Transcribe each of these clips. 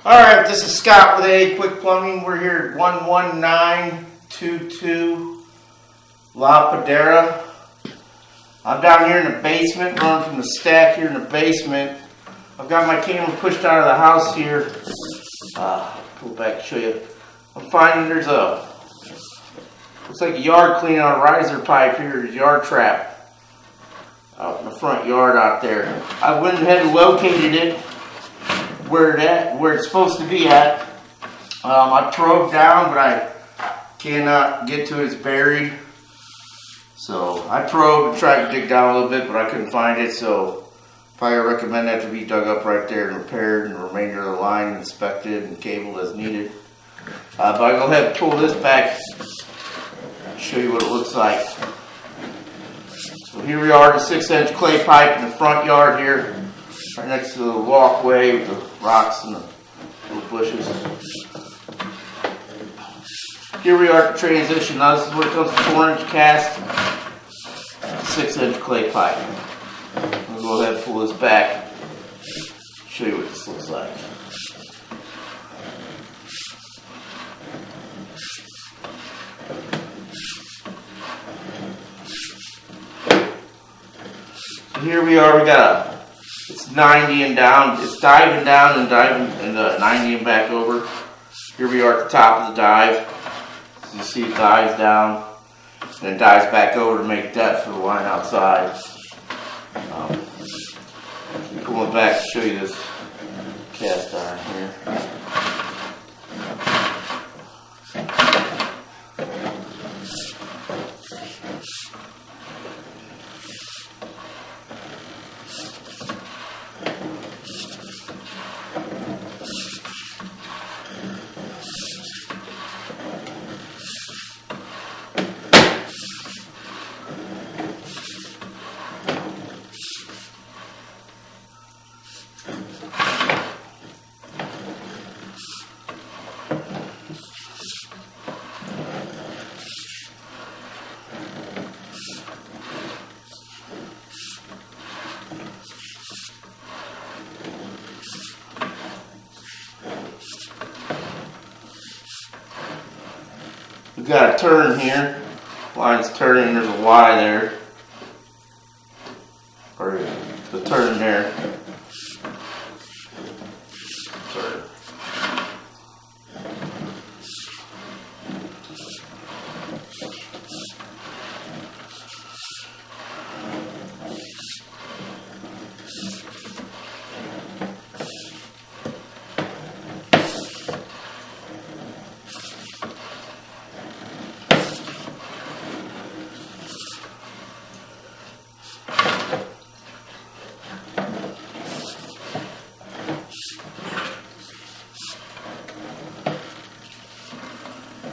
Alright, this is Scott with AAQUICK Plumbing. We're here at 11922 La Padera. I'm down here in the basement, running from the stack here in the basement. I've got my camera pushed out of the house here. Pull back and show you. I'm finding there's looks like a yard cleaning on a riser pipe here, a yard trap out in the front yard out there. I went ahead and located it where it's supposed to be at. I probed down, but I cannot get to it. It's buried. So I probed and tried to dig down a little bit, but I couldn't find it. So probably recommend that to be dug up right there and repaired, and the remainder of the line inspected and cabled as needed. But I'll go ahead and pull this back and show you what it looks like. So here we are, the 6-inch clay pipe in the front yard here, right next to the walkway with the rocks and the little bushes. Here we are at the transition. Now this is where it comes to 4-inch cast, 6-inch clay pipe. I'll go ahead and pull this back, show you what this looks like. So here we are, it's 90 and down, it's diving down and diving and 90 and back over. Here we are at the top of the dive. As you see, it dives down and then dives back over to make depth for the line outside. Pull it back to show you this cast iron here. We've got a turn here. Line's turning, there's a Y there. Or the turn there. Turn.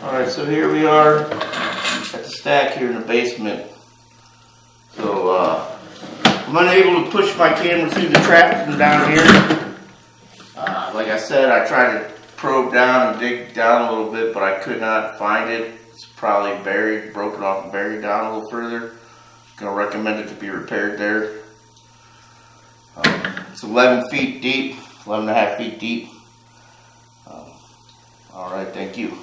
Alright, so here we are at the stack here in the basement. So I'm unable to push my camera through the trap from down here. Like I said, I tried to probe down and dig down a little bit, but I could not find it. It's probably buried, broken off and buried down a little further. I'm going to recommend it to be repaired there. It's 11 feet deep, 11 and a half feet deep. Alright, thank you.